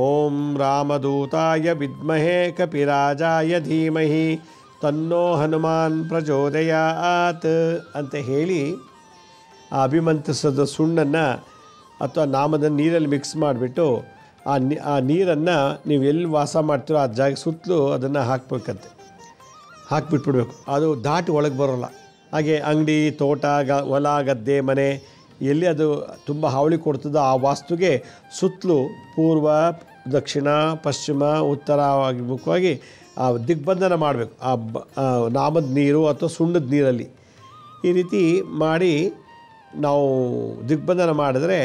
ಓಂ ರಾಮದೂತಾಯ ವಿದ್ಮಹೇ ಕಪಿರಾಜಾಯ ಧೀಮಹಿ ತನ್ನೋ ಹನುಮಾನ್ ಪ್ರಚೋದಯಾತ್ ಅಂತ ಹೇಳಿ ಆ ಅಭಿಮಂತ್ರಿಸದ ಸುಣ್ಣನ್ನು ಅಥವಾ ನಾಮದ ನೀರಲ್ಲಿ ಮಿಕ್ಸ್ ಮಾಡಿಬಿಟ್ಟು ಆ ನೀರನ್ನು ನೀವು ಎಲ್ಲಿ ವಾಸ ಮಾಡ್ತೀರೋ ಆ ಜಾಗ ಸುತ್ತಲೂ ಅದನ್ನು ಹಾಕಬೇಕಂತೆ. ಹಾಕಿಬಿಟ್ಬಿಡ್ಬೇಕು, ಅದು ದಾಟಿ ಒಳಗೆ ಬರೋಲ್ಲ. ಹಾಗೆ ಅಂಗಡಿ, ತೋಟ, ಹೊಲ, ಗದ್ದೆ, ಮನೆ ಎಲ್ಲಿ ಅದು ತುಂಬ ಹಾವಳಿ ಕೊಡ್ತದೋ ಆ ವಾಸ್ತುಗೆ ಸುತ್ತಲೂ ಪೂರ್ವ, ದಕ್ಷಿಣ, ಪಶ್ಚಿಮ, ಉತ್ತರವಾಗಿ ಆ ದಿಗ್ಬಂಧನ ಮಾಡಬೇಕು. ಆ ನಾಮದ ನೀರು ಅಥವಾ ಸುಣ್ಣದ ನೀರಲ್ಲಿ ಈ ರೀತಿ ಮಾಡಿ ನಾವು ದಿಗ್ಬಂಧನ ಮಾಡಿದ್ರೆ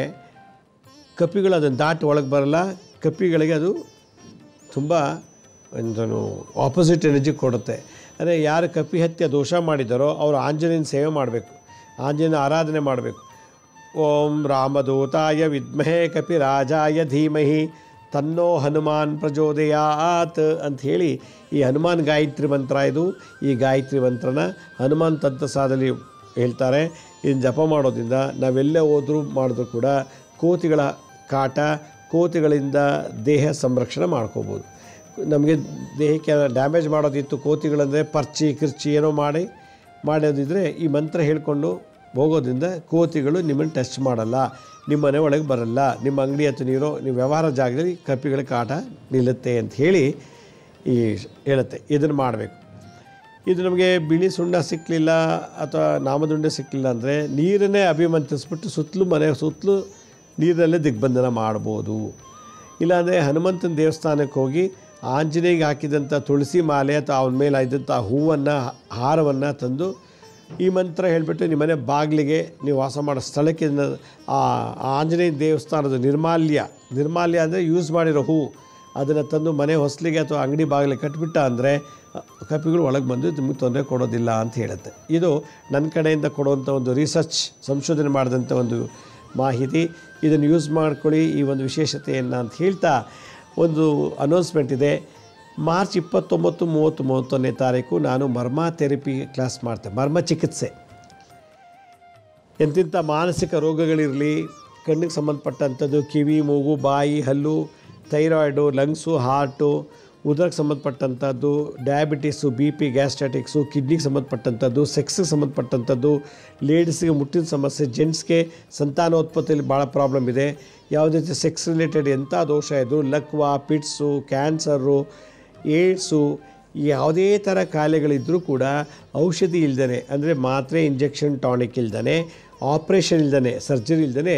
ಕಪಿಗಳು ಅದನ್ನು ದಾಟಿ ಒಳಗೆ ಬರಲ್ಲ. ಕಪಿಗಳಿಗೆ ಅದು ತುಂಬ ಒಂದು ಆಪೋಸಿಟ್ ಎನರ್ಜಿ ಕೊಡುತ್ತೆ. ಅಂದರೆ ಯಾರು ಕಪಿ ಹತ್ಯೆ ದೋಷ ಮಾಡಿದ್ದಾರೋ ಅವರು ಆಂಜನೇಯನ ಸೇವೆ ಮಾಡಬೇಕು, ಆಂಜನೇಯನ ಆರಾಧನೆ ಮಾಡಬೇಕು. ಓಂ ರಾಮದೂತಾಯ ವಿದ್ಮಹೇ ಕಪಿರಾಜಾಯ ಧೀಮಹಿ ತನ್ನೋ ಹನುಮಾನ್ ಪ್ರಚೋದಯಾತ್ ಅಂಥೇಳಿ ಈ ಹನುಮಾನ್ ಗಾಯತ್ರಿ ಮಂತ್ರ ಇದು. ಈ ಗಾಯತ್ರಿ ಮಂತ್ರನ ಹನುಮಾನ್ ತಂತ್ರಸಾದಲ್ಲಿ ಹೇಳ್ತಾರೆ. ಇದನ್ನು ಜಪ ಮಾಡೋದ್ರಿಂದ ನಾವೆಲ್ಲೇ ಹೋದರೂ ಮಾಡಿದ್ರೂ ಕೂಡ ಕೋತಿಗಳ ಕಾಟ, ಕೋತಿಗಳಿಂದ ದೇಹ ಸಂರಕ್ಷಣೆ ಮಾಡ್ಕೋಬೋದು. ನಮಗೆ ದೇಹಕ್ಕೆ ಡ್ಯಾಮೇಜ್ ಮಾಡೋದಿತ್ತು, ಕೋತಿಗಳಂದರೆ ಪರ್ಚಿ ಕಿರ್ಚಿ ಏನೋ ಮಾಡೋದಿದ್ದರೆ ಈ ಮಂತ್ರ ಹೇಳ್ಕೊಂಡು ಹೋಗೋದ್ರಿಂದ ಕೋತಿಗಳು ನಿಮ್ಮನ್ನು ಟಚ್ ಮಾಡಲ್ಲ, ನಿಮ್ಮ ಮನೆ ಒಳಗೆ ಬರಲ್ಲ, ನಿಮ್ಮ ಅಂಗಡಿ ಹತ್ರ ನೀರೋ ನೀವು ವ್ಯವಹಾರ ಜಾಗದಲ್ಲಿ ಕಪಿಗಳ ಕಾಟ ನಿಲ್ಲುತ್ತೆ ಅಂತ ಹೇಳಿ ಹೇಳುತ್ತೆ. ಇದನ್ನು ಮಾಡಬೇಕು. ಇದು ನಮಗೆ ಬಿಳಿ ಸುಣ್ಣ ಸಿಕ್ಕಲಿಲ್ಲ ಅಥವಾ ನಾಮದುಂಡೆ ಸಿಕ್ಕಲಿಲ್ಲ ಅಂದರೆ ನೀರನ್ನೇ ಅಭಿಮಂತ್ರಿಸ್ಬಿಟ್ಟು ಮನೆ ಸುತ್ತಲೂ ನೀರಲ್ಲೇ ದಿಗ್ಬಂಧನ ಮಾಡ್ಬೋದು. ಇಲ್ಲಾಂದರೆ ಹನುಮಂತನ ದೇವಸ್ಥಾನಕ್ಕೆ ಹೋಗಿ ಆಂಜನೇಯಗೆ ಹಾಕಿದಂಥ ತುಳಸಿ ಮಾಲೆ ಅಥವಾ ಅವನ ಮೇಲೆ ಇದ್ದಂಥ ಹೂವನ್ನು, ಹಾರವನ್ನು ತಂದು ಈ ಮಂತ್ರ ಹೇಳಿಬಿಟ್ಟು ನಿಮ್ಮನೆ ಬಾಗಿಲಿಗೆ ನೀವು ವಾಸ ಮಾಡೋ ಸ್ಥಳಕ್ಕೆ ಆ ಆಂಜನೇಯ ದೇವಸ್ಥಾನದ ನಿರ್ಮಾಲ್ಯ ಅಂದರೆ ಯೂಸ್ ಮಾಡಿರೋ ಹೂವು ಅದನ್ನು ತಂದು ಮನೆ ಹೊಸಲಿಗೆ ಅಥವಾ ಅಂಗಡಿ ಬಾಗಿಲಿಗೆ ಕಟ್ಟಿಬಿಟ್ಟ ಅಂದರೆ ಕಪಿಗಳು ಒಳಗೆ ಬಂದು ನಿಮಗೆ ತೊಂದರೆ ಕೊಡೋದಿಲ್ಲ ಅಂತ ಹೇಳುತ್ತೆ. ಇದು ನನ್ನ ಕಡೆಯಿಂದ ಕೊಡುವಂಥ ಒಂದು ರಿಸರ್ಚ್, ಸಂಶೋಧನೆ ಮಾಡಿದಂಥ ಒಂದು ಮಾಹಿತಿ. ಇದನ್ನು ಯೂಸ್ ಮಾಡ್ಕೊಳ್ಳಿ, ಈ ಒಂದು ವಿಶೇಷತೆಯನ್ನು ಅಂತ ಹೇಳ್ತಾ ಒಂದು ಅನೌನ್ಸ್ಮೆಂಟ್ ಇದೆ. ಮಾರ್ಚ್ 29, 30, 31ನೇ ತಾರೀಕು ನಾನು ಮರ್ಮ ಥೆರಪಿ ಕ್ಲಾಸ್ ಮಾಡ್ತೇನೆ. ಮರ್ಮ ಚಿಕಿತ್ಸೆ ಎಂತಿಂಥ ಮಾನಸಿಕ ರೋಗಗಳಿರಲಿ, ಕಣ್ಣಿಗೆ ಸಂಬಂಧಪಟ್ಟಂಥದ್ದು, ಕಿವಿ, ಮೂಗು, ಬಾಯಿ, ಹಲ್ಲು, ಥೈರಾಯ್ಡು, ಲಂಗ್ಸು, ಹಾರ್ಟು, ಉದರಕ್ಕೆ ಸಂಬಂಧಪಟ್ಟಂಥದ್ದು, ಡಯಾಬಿಟೀಸು, BP, ಗ್ಯಾಸ್ಟ್ರಾಟಿಕ್ಸು, ಕಿಡ್ನಿಗೆ ಸಂಬಂಧಪಟ್ಟಂಥದ್ದು, ಸೆಕ್ಸ್ಗೆ ಸಂಬಂಧಪಟ್ಟಂಥದ್ದು, ಲೇಡೀಸ್ಗೆ ಮುಟ್ಟಿನ ಸಮಸ್ಯೆ, ಜೆಂಟ್ಸ್ಗೆ ಸಂತಾನೋತ್ಪತ್ತಿಯಲ್ಲಿ ಭಾಳ ಪ್ರಾಬ್ಲಮ್ ಇದೆ, ಯಾವುದೇ ರೀತಿ ಸೆಕ್ಸ್ ರಿಲೇಟೆಡ್ ಎಂಥ ದೋಷ ಇದ್ದರೂ, ಲಕ್ವಾ, ಪಿಟ್ಸು, ಕ್ಯಾನ್ಸರು, ಏಡ್ಸು, ಯಾವುದೇ ಥರ ಕಾಯಿಲೆಗಳಿದ್ದರೂ ಕೂಡ ಔಷಧಿ ಇಲ್ದೇ ಅಂದರೆ ಮಾತ್ರೆ, ಇಂಜೆಕ್ಷನ್, ಟಾನಿಕ್ ಇಲ್ದೇ, ಆಪ್ರೇಷನ್ ಇಲ್ದೇ, ಸರ್ಜರಿ ಇಲ್ದೇ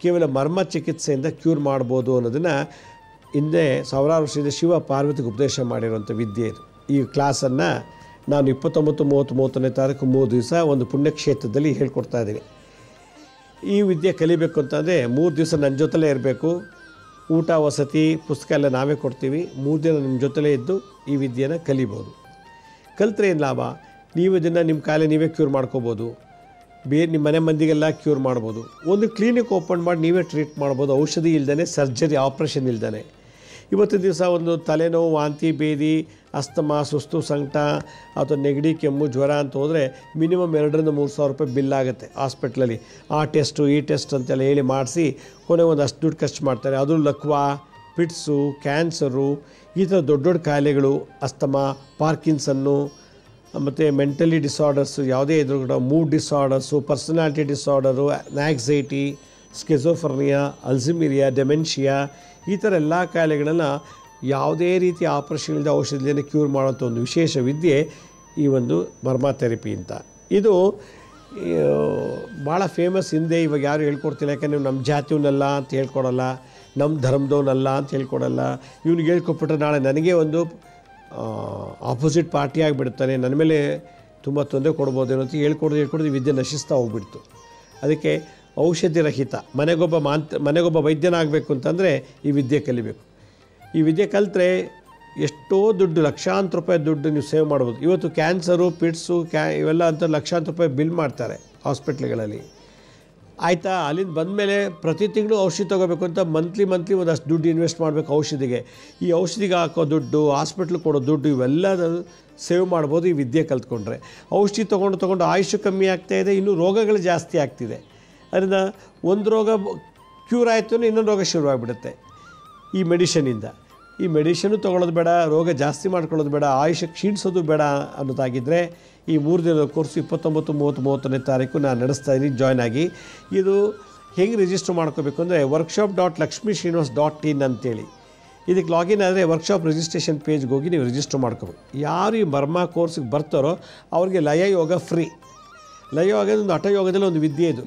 ಕೇವಲ ಮರ್ಮ ಚಿಕಿತ್ಸೆಯಿಂದ ಕ್ಯೂರ್ ಮಾಡ್ಬೋದು ಅನ್ನೋದನ್ನು ಹಿಂದೆ ಸಾವಿರಾರು ವರ್ಷದಿಂದ ಶಿವ ಪಾರ್ವತಿಗೆ ಉಪದೇಶ ಮಾಡಿರುವಂಥ ವಿದ್ಯೆ ಇದು. ಈ ಕ್ಲಾಸನ್ನು ನಾನು 29, 30, 31ನೇ ತಾರೀಕು 3 ದಿವಸ ಒಂದು ಪುಣ್ಯಕ್ಷೇತ್ರದಲ್ಲಿ ಹೇಳ್ಕೊಡ್ತಾ ಇದ್ದೀನಿ. ಈ ವಿದ್ಯೆ ಕಲಿಬೇಕು ಅಂತಂದರೆ 3 ದಿವಸ ನನ್ನ ಜೊತೆಲೇ ಇರಬೇಕು. ಊಟ, ವಸತಿ, ಪುಸ್ತಕ ಎಲ್ಲ ನಾವೇ ಕೊಡ್ತೀವಿ. 3 ದಿನ ನಿಮ್ಮ ಜೊತೆಲೇ ಇದ್ದು ಈ ವಿದ್ಯೆನ ಕಲಿಬೋದು. ಕಲಿತ್ರೆ ಏನು ಲಾಭ? ನೀವು ಇದನ್ನು ನಿಮ್ಮ ಕಾಯಿಲೆ ನೀವೇ ಕ್ಯೂರ್ ಮಾಡ್ಕೋಬೋದು, ಬೇರೆ ನಿಮ್ಮ ಮನೆ ಮಂದಿಗೆಲ್ಲ ಕ್ಯೂರ್ ಮಾಡ್ಬೋದು. ಒಂದು ಕ್ಲಿನಿಕ್ ಓಪನ್ ಮಾಡಿ ನೀವೇ ಟ್ರೀಟ್ ಮಾಡ್ಬೋದು, ಔಷಧಿ ಇಲ್ದೇ, ಸರ್ಜರಿ, ಆಪ್ರೇಷನ್ ಇಲ್ದೇ. ಇವತ್ತಿನ ದಿವಸ ಒಂದು ತಲೆನೋವು, ವಾಂತಿ, ಭೇದಿ, ಅಸ್ತಮಾ, ಸುಸ್ತು, ಸಂಕಟ ಅಥವಾ ನೆಗಡಿ, ಕೆಮ್ಮು, ಜ್ವರ ಅಂತ ಹೋದರೆ ಮಿನಿಮಮ್ 2,000-3,000 ರೂಪಾಯಿ ಬಿಲ್ ಆಗುತ್ತೆ ಹಾಸ್ಪಿಟ್ಲಲ್ಲಿ. ಆ ಟೆಸ್ಟು, ಈ ಟೆಸ್ಟ್ ಅಂತೆಲ್ಲ ಹೇಳಿ ಮಾಡಿಸಿ ಕೊನೆಗೆ ಒಂದು ಅಷ್ಟು ದುಡ್ಡು ಖರ್ಚು ಮಾಡ್ತಾರೆ. ಅದು ಲಕ್ವಾ, ಪಿಟ್ಸು, ಕ್ಯಾನ್ಸರು, ಈ ಥರ ದೊಡ್ಡ ದೊಡ್ಡ ಕಾಯಿಲೆಗಳು, ಅಸ್ತಮಾ, ಪಾರ್ಕಿನ್ಸನ್ನು ಮತ್ತು ಮೆಂಟಲಿ ಡಿಸಾರ್ಡರ್ಸು, ಯಾವುದೇ ಇದ್ರೂ ಕೂಡ mood disorders, personality disorder, anxiety, schizophrenia, Alzheimer's, dementia, ಈ ಥರ ಎಲ್ಲ ಕಾಯಿಲೆಗಳನ್ನು ಯಾವುದೇ ರೀತಿ ಆಪರೇಷನ್ ಇಲ್ಲದೆ ಔಷಧಿಯನ್ನು ಕ್ಯೂರ್ ಮಾಡೋಂಥ ಒಂದು ವಿಶೇಷ ವಿದ್ಯೆ ಈ ಒಂದು ಮರ್ಮ ಥೆರಪಿ ಅಂತ. ಇದು ಭಾಳ ಫೇಮಸ್. ಹಿಂದೆ ಇವಾಗ ಯಾರು ಹೇಳ್ಕೊಡ್ತಿಲ್ಲ, ಯಾಕಂದರೆ ನಮ್ಮ ಜಾತಿಯವನಲ್ಲ ಅಂತ ಹೇಳ್ಕೊಡಲ್ಲ, ನಮ್ಮ ಧರ್ಮದವನಲ್ಲ ಅಂತ ಹೇಳ್ಕೊಡಲ್ಲ. ಇವ್ನಿಗೆ ಹೇಳ್ಕೊಟ್ಬಿಟ್ರೆ ನಾಳೆ ನನಗೆ ಒಂದು ಆಪೋಸಿಟ್ ಪಾರ್ಟಿ ಆಗಿಬಿಡ್ತಾನೆ, ನನ್ನ ಮೇಲೆ ತುಂಬ ತೊಂದರೆ ಕೊಡ್ಬೋದೇನೋ ಅಂತ ಹೇಳ್ಕೊಡ್ದು ವಿದ್ಯೆ ನಶಿಸ್ತಾ ಹೋಗ್ಬಿಡ್ತು. ಅದಕ್ಕೆ ಔಷಧಿ ರಹಿತ ಮನೆಗೊಬ್ಬ ವೈದ್ಯನಾಗಬೇಕು ಅಂತಂದರೆ ಈ ವಿದ್ಯೆ ಕಲಿಬೇಕು. ಈ ವಿದ್ಯೆ ಕಲಿತ್ರೆ ಎಷ್ಟೋ ದುಡ್ಡು, ಲಕ್ಷಾಂತರ ರೂಪಾಯಿ ದುಡ್ಡು ನೀವು ಸೇವ್ ಮಾಡ್ಬೋದು. ಇವತ್ತು ಕ್ಯಾನ್ಸರು, ಪಿಟ್ಸು, ಇವೆಲ್ಲ ಅಂತ ಲಕ್ಷಾಂತರ ರೂಪಾಯಿ ಬಿಲ್ ಮಾಡ್ತಾರೆ ಹಾಸ್ಪಿಟ್ಲ್ಗಳಲ್ಲಿ. ಆಯಿತಾ, ಅಲ್ಲಿಂದ ಬಂದಮೇಲೆ ಪ್ರತಿ ತಿಂಗಳು ಔಷಧಿ ತೊಗೋಬೇಕು ಅಂತ ಮಂತ್ಲಿ ಒಂದಷ್ಟು ದುಡ್ಡು ಇನ್ವೆಸ್ಟ್ ಮಾಡಬೇಕು ಔಷಧಿಗೆ. ಈ ಔಷಧಿಗೆ ಹಾಕೋ ದುಡ್ಡು, ಹಾಸ್ಪಿಟ್ಲಿಗೆ ಕೊಡೋ ದುಡ್ಡು, ಇವೆಲ್ಲ ಸೇವ್ ಮಾಡ್ಬೋದು ಈ ವಿದ್ಯೆ ಕಲ್ತ್ಕೊಂಡ್ರೆ. ಔಷಧಿ ತೊಗೊಂಡು ಆಯುಷ್ಯ ಕಮ್ಮಿ ಆಗ್ತಾಯಿದೆ, ಇನ್ನೂ ರೋಗಗಳು ಜಾಸ್ತಿ ಆಗ್ತಿದೆ. ಅದರಿಂದ ಒಂದು ರೋಗ ಕ್ಯೂರ್ ಆಯಿತು ಅಂದರೆ ಇನ್ನೊಂದು ರೋಗ ಶುರುವಾಗಿಬಿಡುತ್ತೆ ಈ ಮೆಡಿಷನಿಂದ. ಈ ಮೆಡಿಷನು ತೊಗೊಳ್ಳೋದು ಬೇಡ, ರೋಗ ಜಾಸ್ತಿ ಮಾಡ್ಕೊಳ್ಳೋದು ಬೇಡ, ಆಯುಷ್ಯ ಕ್ಷೀಣಿಸೋದು ಬೇಡ ಅನ್ನೋದಾಗಿದ್ದರೆ ಈ 3 ದಿನದ ಕೋರ್ಸು 29, 30, 31ನೇ ತಾರೀಕು ನಾನು ನಡೆಸ್ತಾ ಇದ್ದೀನಿ. ಜಾಯ್ನ್ ಆಗಿ. ಇದು ಹೆಂಗೆ ರಿಜಿಸ್ಟರ್ ಮಾಡ್ಕೋಬೇಕು ಅಂದರೆ workshop.laxmisrinivas.in ಅಂತೇಳಿ ಇದಕ್ಕೆ ಲಾಗಿನ್ ಆದರೆ ವರ್ಕ್ಶಾಪ್ ರಿಜಿಸ್ಟ್ರೇಷನ್ ಪೇಜ್ಗೆ ಹೋಗಿ ನೀವು ರಿಜಿಸ್ಟರ್ ಮಾಡ್ಕೋಬೇಕು. ಯಾರು ಈ ಬರ್ಮಾ ಕೋರ್ಸಿಗೆ ಬರ್ತಾರೋ ಅವ್ರಿಗೆ ಲಯ ಯೋಗ ಫ್ರೀ. ಲಯ ಯೋಗ ಒಂದು ಹಠಯೋಗದಲ್ಲಿ ಒಂದು ವಿದ್ಯೆ ಇದು.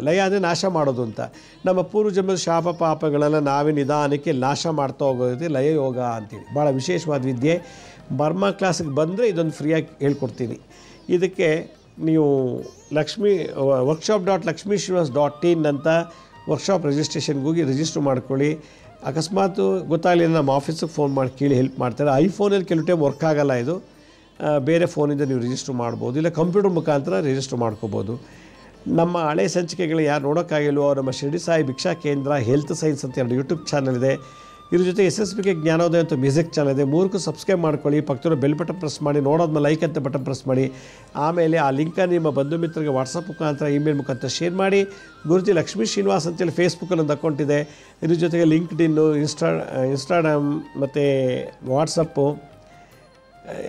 ಲಯ ಅಂದರೆ ನಾಶ ಮಾಡೋದು ಅಂತ. ನಮ್ಮ ಪೂರ್ವಜನ್ಮದ ಶಾಪ ಪಾಪಗಳೆಲ್ಲ ನಾವೇ ನಿಧಾನಕ್ಕೆ ನಾಶ ಮಾಡ್ತಾ ಹೋಗೋದು ಲಯ ಯೋಗ ಅಂತೇಳಿ. ಭಾಳ ವಿಶೇಷವಾದ ವಿದ್ಯೆ. ಬರ್ಮಾ ಕ್ಲಾಸಿಗೆ ಬಂದರೆ ಇದೊಂದು ಫ್ರೀಯಾಗಿ ಹೇಳ್ಕೊಡ್ತೀನಿ. ಇದಕ್ಕೆ ನೀವು workshop.laxmisrinivas.in ಅಂತ ವರ್ಕ್ಶಾಪ್ ರಿಜಿಸ್ಟ್ರೇಷನ್ಗೆ ಹೋಗಿ ರಿಜಿಸ್ಟರ್ ಮಾಡ್ಕೊಳ್ಳಿ. ಅಕಸ್ಮಾತ್ ಗೊತ್ತಾಗಲಿ ನಮ್ಮ ಆಫೀಸಿಗೆ ಫೋನ್ ಮಾಡಿ ಕೇಳಿ ಹೆಲ್ಪ್ ಮಾಡ್ತಾರೆ. ಐಫೋನಲ್ಲಿ ಕೆಲವು ಟೈಮ್ ವರ್ಕ್ ಆಗೋಲ್ಲ, ಇದು ಬೇರೆ ಫೋನಿಂದ ನೀವು ರಿಜಿಸ್ಟರ್ ಮಾಡ್ಬೋದು, ಇಲ್ಲ ಕಂಪ್ಯೂಟರ್ ಮುಖಾಂತರ ರಿಜಿಸ್ಟರ್ ಮಾಡ್ಕೋಬೋದು. ನಮ್ಮ ಹಳೆ ಸಂಚಿಕೆಗಳು ಯಾರು ನೋಡೋಕ್ಕಾಗಿಲ್ವೋ ನಮ್ಮ ಶಿರಡಿ ಸಾಯಿ ಭಿಕ್ಷಾ ಕೇಂದ್ರ ಹೆಲ್ತ್ ಸೈನ್ಸ್ ಅಂತ 2 ಯೂಟ್ಯೂಬ್ ಚಾನಲ್ ಇದೆ. ಇದ್ರ ಜೊತೆ SSBK ಜ್ಞಾನೋದಯ ಅಂತ ಮ್ಯೂಸಿಕ್ ಚಾನಲ್ ಇದೆ. 3ಕ್ಕೂ ಸಬ್ಸ್ಕ್ರೈಬ್ ಮಾಡ್ಕೊಳ್ಳಿ. ಪಕ್ಕದಲ್ಲಿರೋ ಬೆಲ್ ಬಟನ್ ಪ್ರೆಸ್ ಮಾಡಿ, ನೋಡೋದ್ಮೇಲೆ ಲೈಕ್ ಅಂತ ಬಟನ್ ಪ್ರೆಸ್ ಮಾಡಿ. ಆಮೇಲೆ ಆ ಲಿಂಕನ್ನು ನಿಮ್ಮ ಬಂಧು ಮಿತ್ರರಿಗೆ ವಾಟ್ಸಪ್ ಮುಖಾಂತರ, ಇಮೇಲ್ ಮುಖಾಂತರ ಶೇರ್ ಮಾಡಿ. ಗುರುಜಿ ಲಕ್ಷ್ಮೀ ಶ್ರೀನಿವಾಸ್ ಅಂತೇಳಿ ಫೇಸ್ಬುಕ್ಕಲ್ಲಿ ಒಂದು ಅಕೌಂಟ್ ಇದೆ. ಇದ್ರ ಜೊತೆಗೆ ಲಿಂಕ್ಡ್ಇನ್ನು, ಇನ್ಸ್ಟಾಗ್ರಾಮ್ ಮತ್ತು ವಾಟ್ಸಪ್ಪು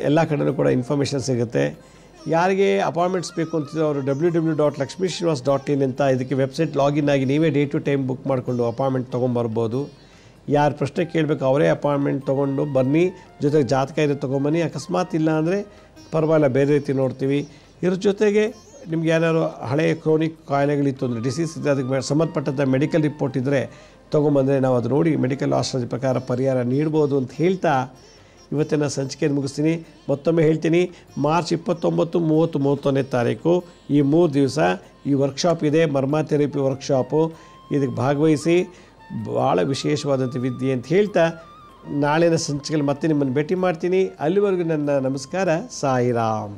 ಎಲ್ಲ ಕಡೆಯೂ ಕೂಡ ಇನ್ಫಾರ್ಮೇಷನ್ ಸಿಗುತ್ತೆ. ಯಾರಿಗೆ ಅಪಾಯಿಂಟ್ಮೆಂಟ್ಸ್ ಬೇಕು ಅಂತಿದ್ರು ಅವರು www.laxmisrinivas.in ಅಂತ ಇದಕ್ಕೆ ವೆಬ್ಸೈಟ್ ಲಾಗಿನ್ ಆಗಿ ನೀವೇ ಡೇ ಟು ಟೈಮ್ ಬುಕ್ ಮಾಡಿಕೊಂಡು ಅಪಾಯಿಂಟ್ಮೆಂಟ್ ತೊಗೊಂಬರ್ಬೋದು. ಯಾರು ಪ್ರಶ್ನೆ ಕೇಳಬೇಕು ಅವರೇ ಅಪಾಯಿಂಟ್ಮೆಂಟ್ ತೊಗೊಂಡು ಬನ್ನಿ. ಜೊತೆಗೆ ಜಾತಕ ಇದೆ ತೊಗೊಂಬನ್ನಿ. ಅಕಸ್ಮಾತ್ ಇಲ್ಲ ಅಂದರೆ ಪರವಾಗಿಲ್ಲ, ಬೇರೆ ರೀತಿ ನೋಡ್ತೀವಿ. ಇದ್ರ ಜೊತೆಗೆ ನಿಮ್ಗೆ ಏನಾದ್ರು ಹಳೆಯ ಕ್ರೋನಿಕ್ ಕಾಯಿಲೆಗಳಿತ್ತು ಅಂದರೆ, ಡಿಸೀಸ್ ಇದೆ, ಅದಕ್ಕೆ ಸಂಬಂಧಪಟ್ಟಂಥ ಮೆಡಿಕಲ್ ರಿಪೋರ್ಟ್ ಇದ್ದರೆ ತೊಗೊಂಬಂದರೆ ನಾವು ಅದು ನೋಡಿ ಮೆಡಿಕಲ್ ಆಸ್ಟ್ರಾಲಜಿ ಪ್ರಕಾರ ಪರಿಹಾರ ನೀಡ್ಬೋದು ಅಂತ ಹೇಳ್ತಾ ಇವತ್ತಿನ ಸಂಚಿಕೆಯನ್ನು ಮುಗಿಸ್ತೀನಿ. ಮತ್ತೊಮ್ಮೆ ಹೇಳ್ತೀನಿ, ಮಾರ್ಚ್ 29, 30, 31ನೇ ತಾರೀಕು ಈ 3 ದಿವಸ ಈ ವರ್ಕ್ಶಾಪ್ ಇದೆ. Burma therapy workshop. ಇದಕ್ಕೆ ಭಾಗವಹಿಸಿ. ಭಾಳ ವಿಶೇಷವಾದಂಥ ವಿದ್ಯೆ ಅಂತ ಹೇಳ್ತಾ ನಾಳಿನ ಸಂಚಿಕೆಯಲ್ಲಿ ಮತ್ತೆ ನಿಮ್ಮನ್ನು ಭೇಟಿ ಮಾಡ್ತೀನಿ. ಅಲ್ಲಿವರೆಗೂ ನನ್ನ ನಮಸ್ಕಾರ. ಸಾಯಿರಾಮ್.